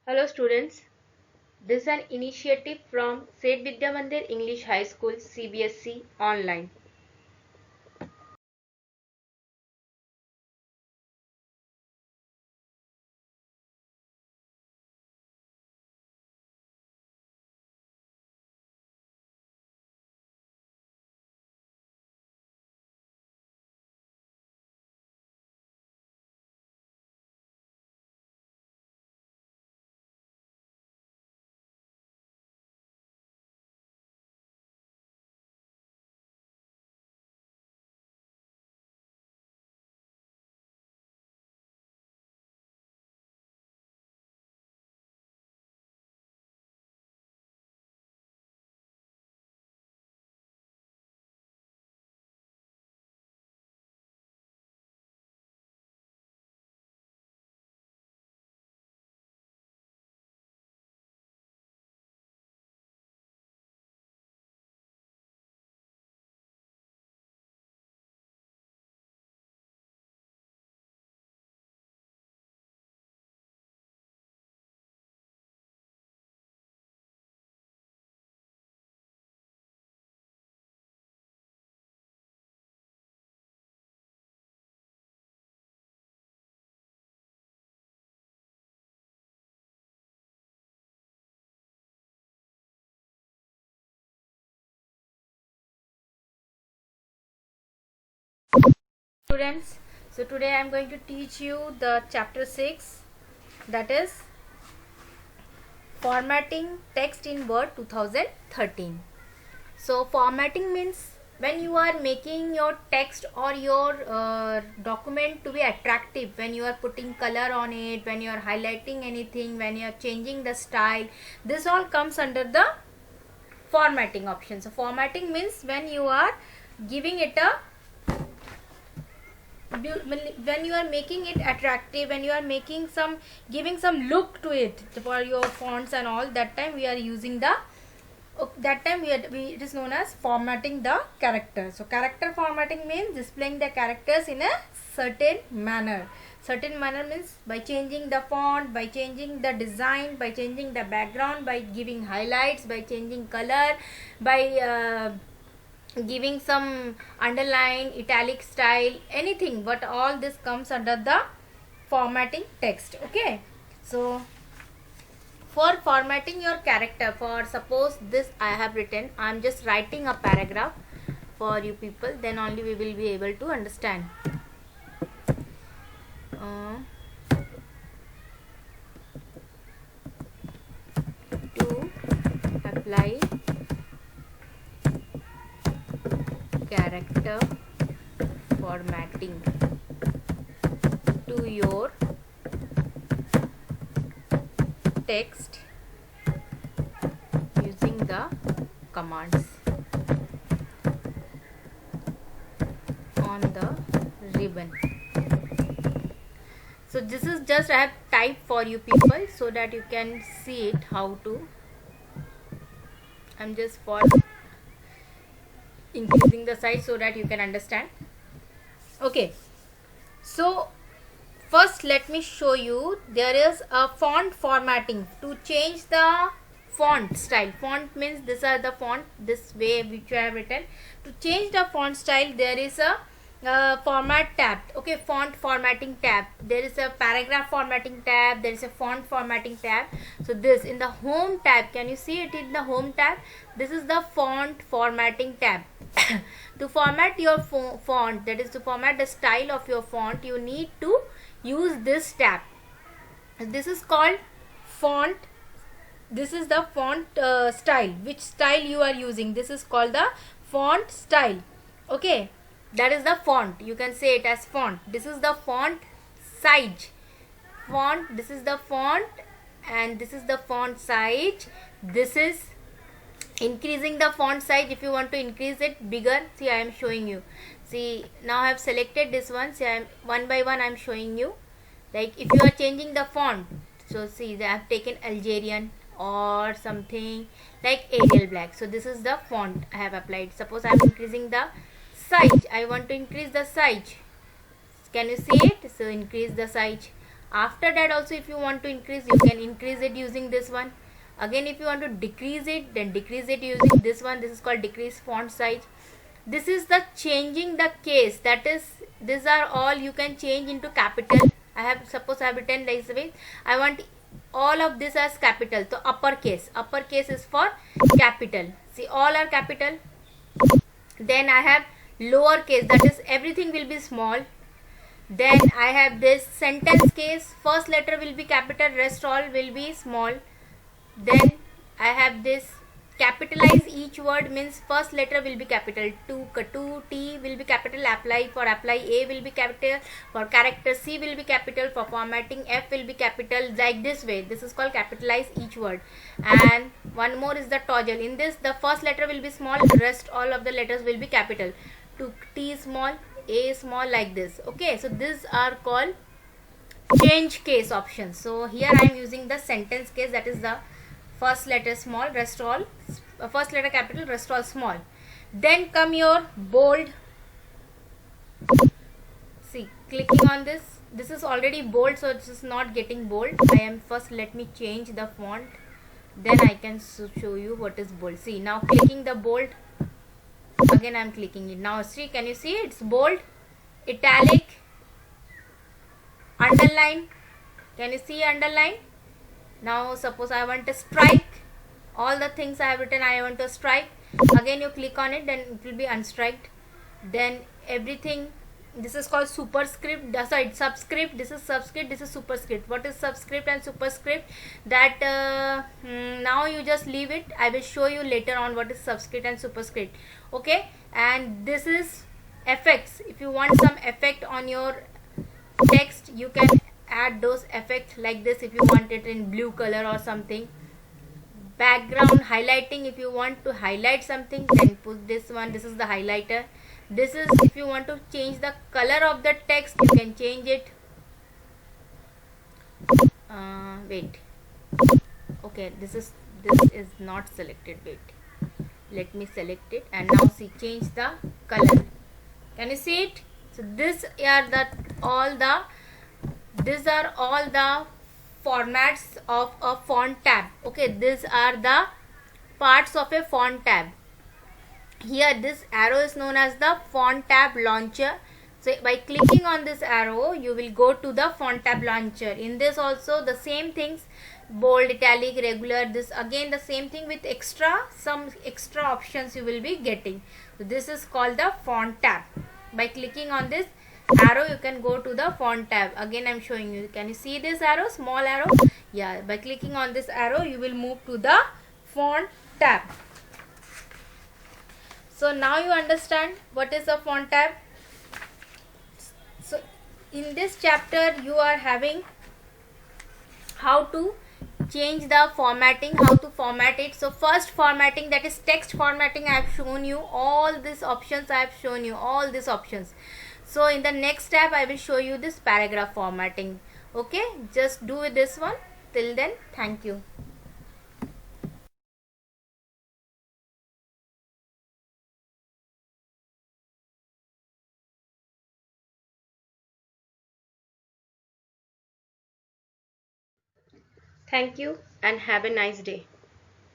Hello students, this is an initiative from Seth Vidya Mandir English High School CBSE online. Students, so today I am going to teach you the chapter 6, that is formatting text in Word 2013. So formatting means when you are making your text or your document to be attractive, when you are putting color on it, when you are highlighting anything, when you are changing the style, this all comes under the formatting option. So formatting means when you are giving it a when you are making it attractive, when you are making some giving some look to it for your fonts and all, that time we are using the it is known as formatting the character. So character formatting means displaying the characters in a certain manner. Certain manner means by changing the font, by changing the design, by changing the background, by giving highlights, by changing color, by giving some underline, italic style, anything, but all this comes under the formatting text. Okay, so for formatting your character, for suppose this I have written, I am just writing a paragraph for you people, then only we will be able to understand. To apply character formatting to your text using the commands on the ribbon. So this is just I have typed for you people so that you can see it how to. I'm just for increasing the size so that you can understand. Okay, so first let me show you, there is a font formatting to change the font style. Font means these are the font, this way which I have written. To change the font style, there is a format tab. Okay, font formatting tab. There is a paragraph formatting tab, there is a font formatting tab. So this in the home tab, can you see it in the home tab? This is the font formatting tab. To format your font, that is to format the style of your font, you need to use this tab. This is called font. This is the font style, which style you are using. This is called the font style. Okay, that is the font, you can say it as font. This is the font size. Font, this is the font and this is the font size. This is increasing the font size. If you want to increase it bigger, see I am showing you. See, now I have selected this one. See, I am one by one I am showing you. Like if you are changing the font, so see I have taken Algerian or something like Arial black. So this is the font I have applied. Suppose I am increasing the size, I want to increase the size. Can you see it? So increase the size. After that also, if you want to increase, you can increase it using this one. Again, if you want to decrease it, then decrease it using this one. This is called decrease font size. This is the changing the case, that is, these are all you can change into capital. I have, suppose I have written this way, I want all of this as capital, so uppercase is for capital. See, all are capital. Then I have lowercase, that is everything will be small. Then I have this sentence case, first letter will be capital, rest all will be small. Then I have this capitalize each word, means first letter will be capital, two T will be capital, apply, for apply A will be capital, for character C will be capital, for formatting F will be capital, like this way. This is called capitalize each word. And one more is the toggle. In this, the first letter will be small, rest all of the letters will be capital, to T small, A small, like this. Okay, so these are called change case options. So here I am using the sentence case, that is the first letter small, rest all, first letter capital, rest all small. Then come your bold. See, clicking on this, this is already bold, so it is not getting bold. I am first, let me change the font, then I can show you what is bold. See, now clicking the bold, again I am clicking it. Now see, can you see it's bold, italic, underline. Can you see underline? Now suppose I want to strike, all the things I have written I want to strike, again you click on it, then it will be unstriked. Then everything, this is called superscript, sorry, subscript, this is subscript, this is superscript. What is subscript and superscript? That now you just leave it, I will show you later on what is subscript and superscript. Okay, and this is effects. If you want some effect on your text, you can add those effects like this, if you want it in blue color or something. Background highlighting, if you want to highlight something, then put this one, this is the highlighter. This is if you want to change the color of the text, you can change it. Wait, okay, this is not selected. Wait, let me select it, and now see, change the color. Can you see it? So these are all the formats of a font tab. Okay, these are the parts of a font tab. Here this arrow is known as the font tab launcher. So by clicking on this arrow, you will go to the font tab launcher. In this also the same things, bold, italic, regular, this again the same thing with some extra options you will be getting. So this is called the font tab. By clicking on this arrow, you can go to the font tab. Again I am showing you, can you see this arrow, small arrow? Yeah, by clicking on this arrow, you will move to the font tab. So now you understand what is a font tab. So in this chapter you are having how to change the formatting, how to format it. So first formatting, that is text formatting, I have shown you all these options, I have shown you all these options. So in the next tab I will show you this paragraph formatting. Okay, just do this one. Till then, thank you. Thank you and have a nice day.